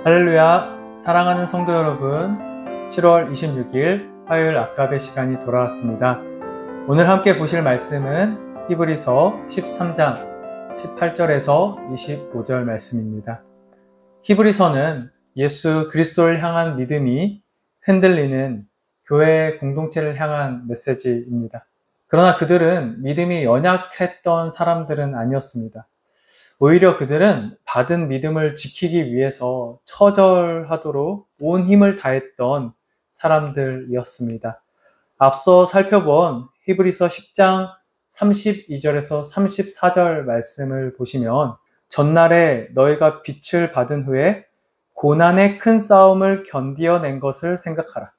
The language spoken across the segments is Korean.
할렐루야, 사랑하는 성도 여러분, 7월 26일 화요일 아까베 시간이 돌아왔습니다. 오늘 함께 보실 말씀은 히브리서 13장 18절에서 25절 말씀입니다. 히브리서는 예수 그리스도를 향한 믿음이 흔들리는 교회 공동체를 향한 메시지입니다. 그러나 그들은 믿음이 연약했던 사람들은 아니었습니다. 오히려 그들은 받은 믿음을 지키기 위해서 처절하도록 온 힘을 다했던 사람들이었습니다. 앞서 살펴본 히브리서 10장 32절에서 34절 말씀을 보시면 전날에 너희가 빛을 받은 후에 고난의 큰 싸움을 견디어낸 것을 생각하라.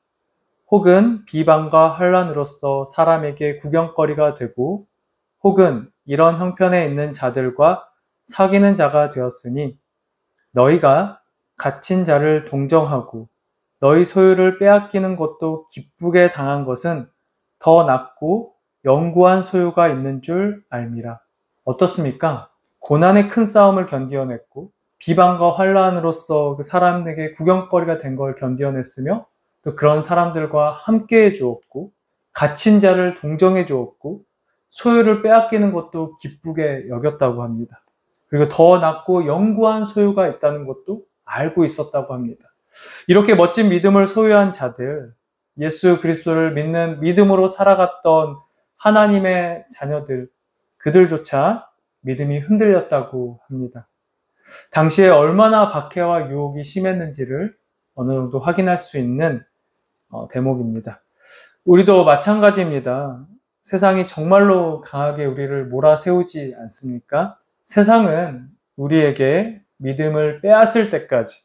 혹은 비방과 환난으로서 사람에게 구경거리가 되고 혹은 이런 형편에 있는 자들과 사귀는 자가 되었으니 너희가 갇힌 자를 동정하고 너희 소유를 빼앗기는 것도 기쁘게 당한 것은 더 낫고 영구한 소유가 있는 줄 알미라. 어떻습니까? 고난의 큰 싸움을 견디어냈고 비방과 환난으로서 그 사람에게 구경거리가 된 걸 견디어냈으며 또 그런 사람들과 함께해 주었고 갇힌 자를 동정해 주었고 소유를 빼앗기는 것도 기쁘게 여겼다고 합니다. 그리고 더 낫고 영구한 소유가 있다는 것도 알고 있었다고 합니다. 이렇게 멋진 믿음을 소유한 자들, 예수 그리스도를 믿는 믿음으로 살아갔던 하나님의 자녀들, 그들조차 믿음이 흔들렸다고 합니다. 당시에 얼마나 박해와 유혹이 심했는지를 어느 정도 확인할 수 있는 대목입니다. 우리도 마찬가지입니다. 세상이 정말로 강하게 우리를 몰아세우지 않습니까? 세상은 우리에게 믿음을 빼앗을 때까지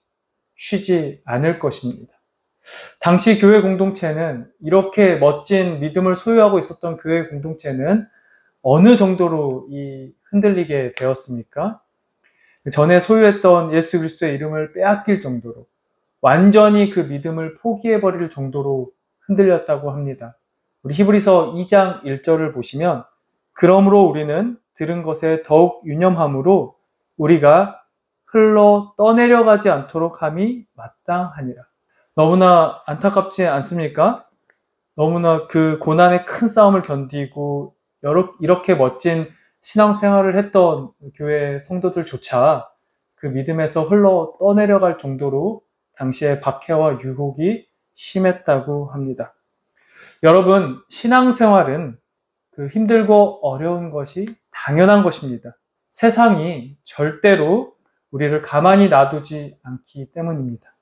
쉬지 않을 것입니다. 당시 교회 공동체는 이렇게 멋진 믿음을 소유하고 있었던 교회 공동체는 어느 정도로 흔들리게 되었습니까? 전에 소유했던 예수 그리스도의 이름을 빼앗길 정도로 완전히 그 믿음을 포기해버릴 정도로 흔들렸다고 합니다. 우리 히브리서 2장 1절을 보시면 그러므로 우리는 들은 것에 더욱 유념함으로 우리가 흘러 떠내려가지 않도록 함이 마땅하니라. 너무나 안타깝지 않습니까? 너무나 그 고난의 큰 싸움을 견디고 이렇게 멋진 신앙생활을 했던 교회 성도들조차 그 믿음에서 흘러 떠내려갈 정도로 당시에 박해와 유혹이 심했다고 합니다. 여러분, 신앙생활은 그 힘들고 어려운 것이 당연한 것입니다. 세상이 절대로 우리를 가만히 놔두지 않기 때문입니다.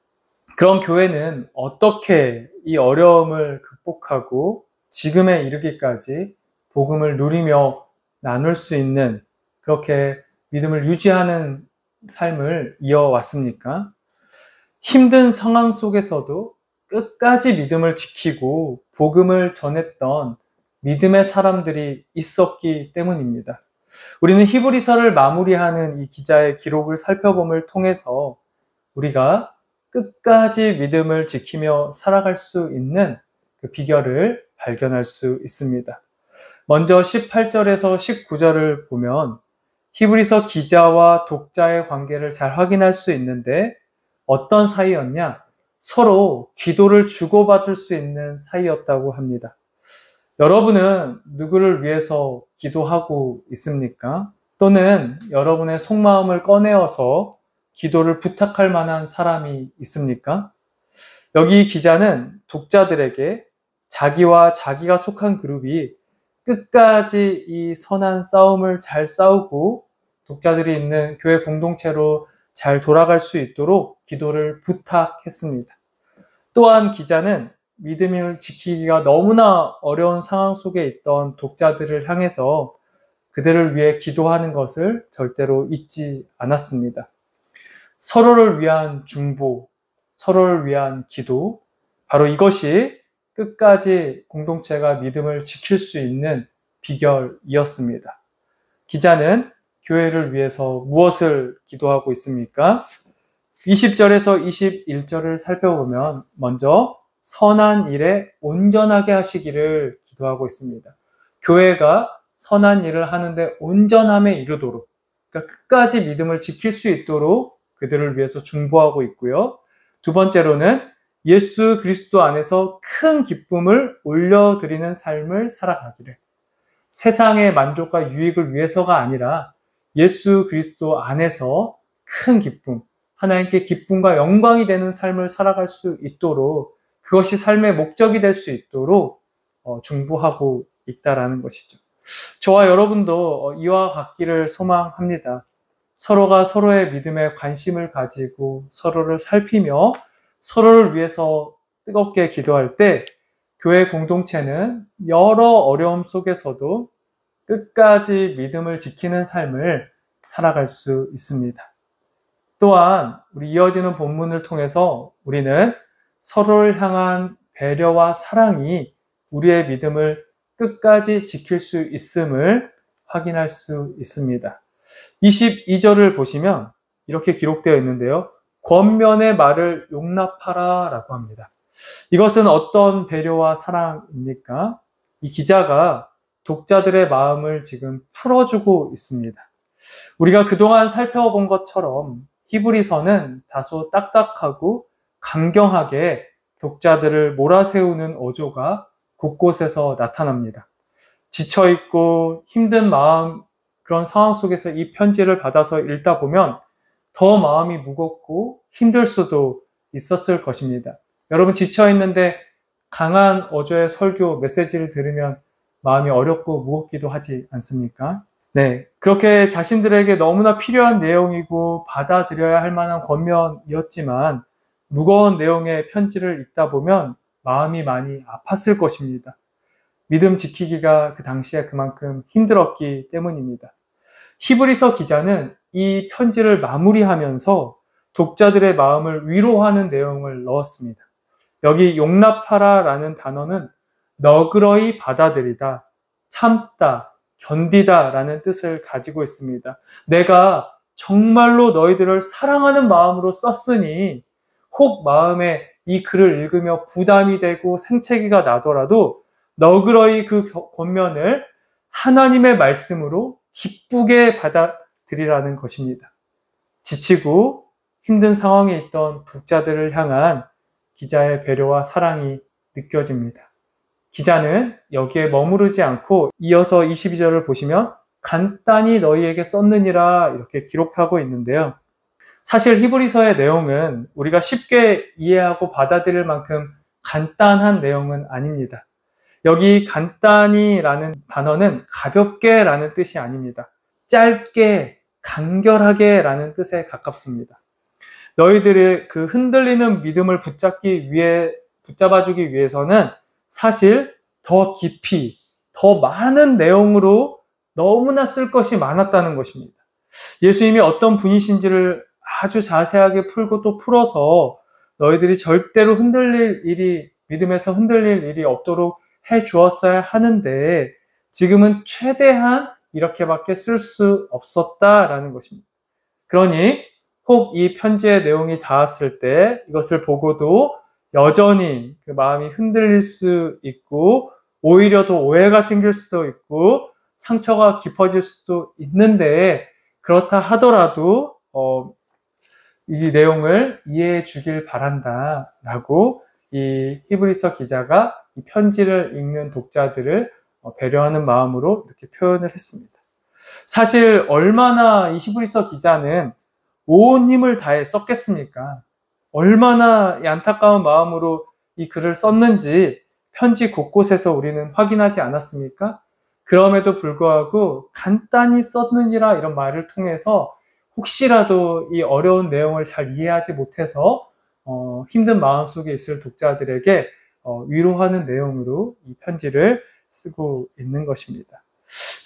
그럼 교회는 어떻게 이 어려움을 극복하고 지금에 이르기까지 복음을 누리며 나눌 수 있는 그렇게 믿음을 유지하는 삶을 이어왔습니까? 힘든 상황 속에서도 끝까지 믿음을 지키고 복음을 전했던 믿음의 사람들이 있었기 때문입니다. 우리는 히브리서를 마무리하는 이 기자의 기록을 살펴봄을 통해서 우리가 끝까지 믿음을 지키며 살아갈 수 있는 그 비결을 발견할 수 있습니다. 먼저 18절에서 19절을 보면 히브리서 기자와 독자의 관계를 잘 확인할 수 있는데 어떤 사이였냐? 서로 기도를 주고받을 수 있는 사이였다고 합니다. 여러분은 누구를 위해서 기도하고 있습니까? 또는 여러분의 속마음을 꺼내어서 기도를 부탁할 만한 사람이 있습니까? 여기 기자는 독자들에게 자기와 자기가 속한 그룹이 끝까지 이 선한 싸움을 잘 싸우고 독자들이 있는 교회 공동체로 잘 돌아갈 수 있도록 기도를 부탁했습니다. 또한 기자는 믿음을 지키기가 너무나 어려운 상황 속에 있던 독자들을 향해서 그들을 위해 기도하는 것을 절대로 잊지 않았습니다. 서로를 위한 중보, 서로를 위한 기도, 바로 이것이 끝까지 공동체가 믿음을 지킬 수 있는 비결이었습니다. 기자는 교회를 위해서 무엇을 기도하고 있습니까? 20절에서 21절을 살펴보면 먼저 선한 일에 온전하게 하시기를 기도하고 있습니다. 교회가 선한 일을 하는데 온전함에 이르도록, 그러니까 끝까지 믿음을 지킬 수 있도록 그들을 위해서 중보하고 있고요. 두 번째로는 예수 그리스도 안에서 큰 기쁨을 올려드리는 삶을 살아가기를, 세상의 만족과 유익을 위해서가 아니라 예수 그리스도 안에서 큰 기쁨, 하나님께 기쁨과 영광이 되는 삶을 살아갈 수 있도록, 그것이 삶의 목적이 될 수 있도록 중보하고 있다라는 것이죠. 저와 여러분도 이와 같기를 소망합니다. 서로가 서로의 믿음에 관심을 가지고 서로를 살피며 서로를 위해서 뜨겁게 기도할 때 교회 공동체는 여러 어려움 속에서도 끝까지 믿음을 지키는 삶을 살아갈 수 있습니다. 또한 우리 이어지는 본문을 통해서 우리는 서로를 향한 배려와 사랑이 우리의 믿음을 끝까지 지킬 수 있음을 확인할 수 있습니다. 22절을 보시면 이렇게 기록되어 있는데요. 권면의 말을 용납하라 라고 합니다. 이것은 어떤 배려와 사랑입니까? 이 기자가 독자들의 마음을 지금 풀어주고 있습니다. 우리가 그동안 살펴본 것처럼 히브리서는 다소 딱딱하고 강경하게 독자들을 몰아세우는 어조가 곳곳에서 나타납니다. 지쳐있고 힘든 마음, 그런 상황 속에서 이 편지를 받아서 읽다 보면 더 마음이 무겁고 힘들 수도 있었을 것입니다. 여러분, 지쳐있는데 강한 어조의 설교, 메시지를 들으면 마음이 어렵고 무겁기도 하지 않습니까? 네, 그렇게 자신들에게 너무나 필요한 내용이고 받아들여야 할 만한 권면이었지만 무거운 내용의 편지를 읽다 보면 마음이 많이 아팠을 것입니다. 믿음 지키기가 그 당시에 그만큼 힘들었기 때문입니다. 히브리서 기자는 이 편지를 마무리하면서 독자들의 마음을 위로하는 내용을 넣었습니다. 여기 용납하라 라는 단어는 너그러이 받아들이다, 참다, 견디다 라는 뜻을 가지고 있습니다. 내가 정말로 너희들을 사랑하는 마음으로 썼으니 혹 마음에 이 글을 읽으며 부담이 되고 생채기가 나더라도 너그러이 그 권면을 하나님의 말씀으로 기쁘게 받아들이라는 것입니다. 지치고 힘든 상황에 있던 독자들을 향한 기자의 배려와 사랑이 느껴집니다. 기자는 여기에 머무르지 않고 이어서 22절을 보시면 간단히 너희에게 썼느니라 이렇게 기록하고 있는데요. 사실 히브리서의 내용은 우리가 쉽게 이해하고 받아들일 만큼 간단한 내용은 아닙니다. 여기 간단히라는 단어는 가볍게 라는 뜻이 아닙니다. 짧게, 간결하게 라는 뜻에 가깝습니다. 너희들의 그 흔들리는 믿음을 붙잡아주기 위해서는 사실 더 깊이, 더 많은 내용으로 너무나 쓸 것이 많았다는 것입니다. 예수님이 어떤 분이신지를 아주 자세하게 풀고 또 풀어서 너희들이 절대로 믿음에서 흔들릴 일이 없도록 해 주었어야 하는데 지금은 최대한 이렇게밖에 쓸 수 없었다라는 것입니다. 그러니 혹 이 편지의 내용이 닿았을 때 이것을 보고도 여전히 그 마음이 흔들릴 수 있고 오히려 더 오해가 생길 수도 있고 상처가 깊어질 수도 있는데 그렇다 하더라도 이 내용을 이해해 주길 바란다 라고 이 히브리서 기자가 이 편지를 읽는 독자들을 배려하는 마음으로 이렇게 표현을 했습니다. 사실 얼마나 이 히브리서 기자는 온 힘을 다해 썼겠습니까? 얼마나 이 안타까운 마음으로 이 글을 썼는지 편지 곳곳에서 우리는 확인하지 않았습니까? 그럼에도 불구하고 간단히 썼느니라 이런 말을 통해서 혹시라도 이 어려운 내용을 잘 이해하지 못해서 힘든 마음속에 있을 독자들에게 위로하는 내용으로 이 편지를 쓰고 있는 것입니다.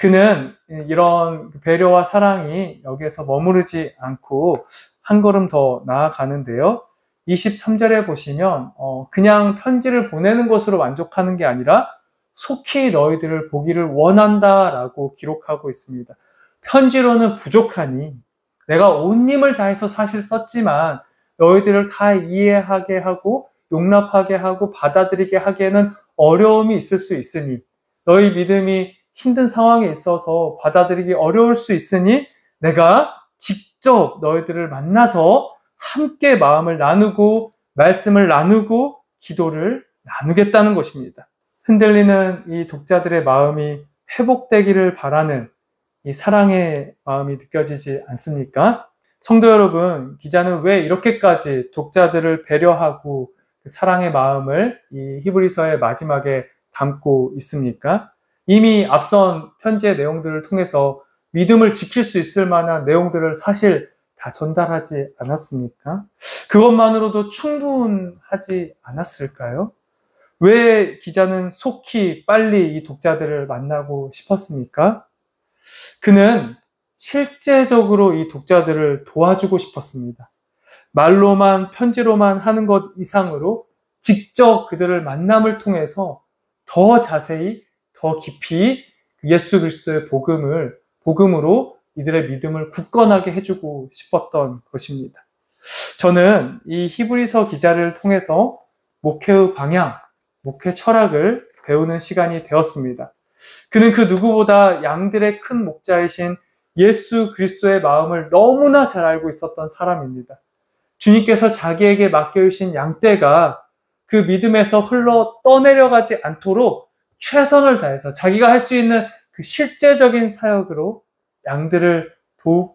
그는 이런 배려와 사랑이 여기에서 머무르지 않고 한 걸음 더 나아가는데요. 23절에 보시면 그냥 편지를 보내는 것으로 만족하는 게 아니라 속히 너희들을 보기를 원한다라고 기록하고 있습니다. 편지로는 부족하니 내가 온 힘을 다해서 사실 썼지만 너희들을 다 이해하게 하고 용납하게 하고 받아들이게 하기에는 어려움이 있을 수 있으니 너희 믿음이 힘든 상황에 있어서 받아들이기 어려울 수 있으니 내가 직접 직접 너희들을 만나서 함께 마음을 나누고 말씀을 나누고 기도를 나누겠다는 것입니다. 흔들리는 이 독자들의 마음이 회복되기를 바라는 이 사랑의 마음이 느껴지지 않습니까? 성도 여러분, 기자는 왜 이렇게까지 독자들을 배려하고 그 사랑의 마음을 이 히브리서의 마지막에 담고 있습니까? 이미 앞선 편지의 내용들을 통해서 믿음을 지킬 수 있을 만한 내용들을 사실 다 전달하지 않았습니까? 그것만으로도 충분하지 않았을까요? 왜 기자는 속히 빨리 이 독자들을 만나고 싶었습니까? 그는 실제적으로 이 독자들을 도와주고 싶었습니다. 말로만, 편지로만 하는 것 이상으로 직접 그들을 만남을 통해서 더 자세히, 더 깊이 예수 그리스도의 복음으로 이들의 믿음을 굳건하게 해주고 싶었던 것입니다. 저는 이 히브리서 기자를 통해서 목회의 방향, 목회 철학을 배우는 시간이 되었습니다. 그는 그 누구보다 양들의 큰 목자이신 예수 그리스도의 마음을 너무나 잘 알고 있었던 사람입니다. 주님께서 자기에게 맡겨주신 양떼가 그 믿음에서 흘러 떠내려가지 않도록 최선을 다해서 자기가 할 수 있는 그 실제적인 사역으로 양들을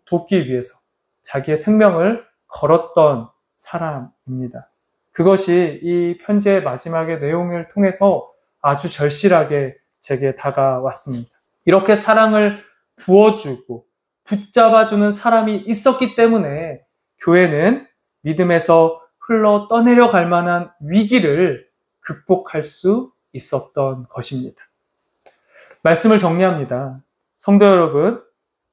돕기 위해서 자기의 생명을 걸었던 사람입니다. 그것이 이 편지의 마지막의 내용을 통해서 아주 절실하게 제게 다가왔습니다. 이렇게 사랑을 부어주고 붙잡아주는 사람이 있었기 때문에 교회는 믿음에서 흘러 떠내려갈 만한 위기를 극복할 수 있었던 것입니다. 말씀을 정리합니다. 성도 여러분,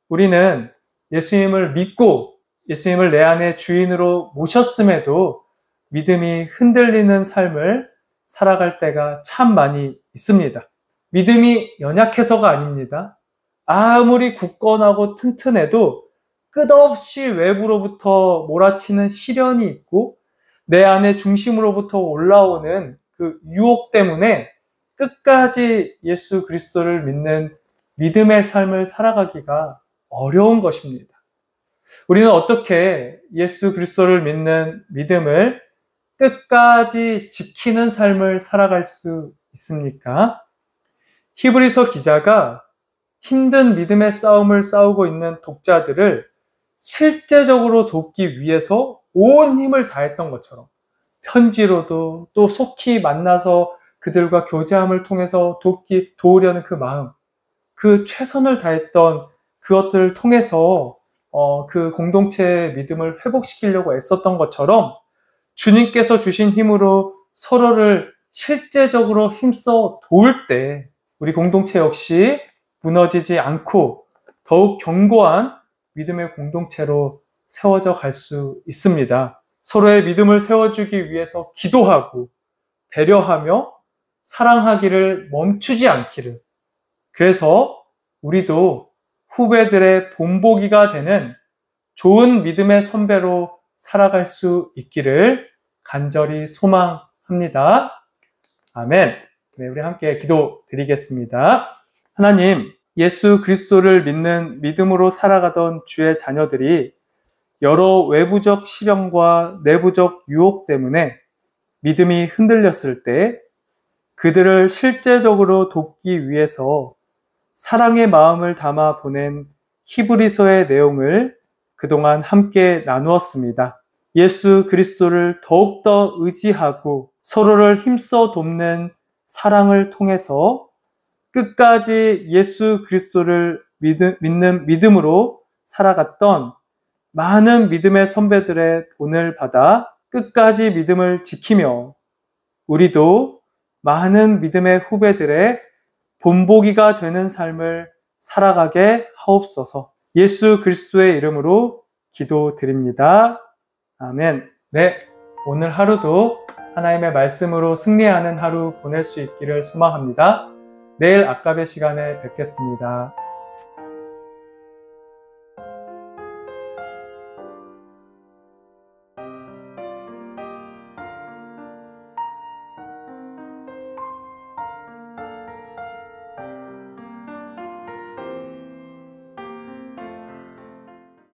우리는 예수님을 믿고 예수님을 내 안의 주인으로 모셨음에도 믿음이 흔들리는 삶을 살아갈 때가 참 많이 있습니다. 믿음이 연약해서가 아닙니다. 아무리 굳건하고 튼튼해도 끝없이 외부로부터 몰아치는 시련이 있고 내 안의 중심으로부터 올라오는 그 유혹 때문에 끝까지 예수 그리스도를 믿는 믿음의 삶을 살아가기가 어려운 것입니다. 우리는 어떻게 예수 그리스도를 믿는 믿음을 끝까지 지키는 삶을 살아갈 수 있습니까? 히브리서 기자가 힘든 믿음의 싸움을 싸우고 있는 독자들을 실제적으로 돕기 위해서 온 힘을 다했던 것처럼 편지로도 또 속히 만나서 그들과 교제함을 통해서 도우려는 그 마음, 그 최선을 다했던 그것들을 통해서 그 공동체의 믿음을 회복시키려고 애썼던 것처럼 주님께서 주신 힘으로 서로를 실제적으로 힘써 도울 때 우리 공동체 역시 무너지지 않고 더욱 견고한 믿음의 공동체로 세워져 갈 수 있습니다. 서로의 믿음을 세워주기 위해서 기도하고 배려하며 사랑하기를 멈추지 않기를. 그래서 우리도 후배들의 본보기가 되는 좋은 믿음의 선배로 살아갈 수 있기를 간절히 소망합니다. 아멘. 네, 우리 함께 기도드리겠습니다. 하나님, 예수 그리스도를 믿는 믿음으로 살아가던 주의 자녀들이 여러 외부적 시련과 내부적 유혹 때문에 믿음이 흔들렸을 때 그들을 실제적으로 돕기 위해서 사랑의 마음을 담아 보낸 히브리서의 내용을 그동안 함께 나누었습니다. 예수 그리스도를 더욱더 의지하고 서로를 힘써 돕는 사랑을 통해서 끝까지 예수 그리스도를 믿는 믿음으로 살아갔던 많은 믿음의 선배들의 본을 받아 끝까지 믿음을 지키며 우리도 많은 믿음의 후배들의 본보기가 되는 삶을 살아가게 하옵소서. 예수 그리스도의 이름으로 기도드립니다. 아멘. 네, 오늘 하루도 하나님의 말씀으로 승리하는 하루 보낼 수 있기를 소망합니다. 내일 아깝의 시간에 뵙겠습니다.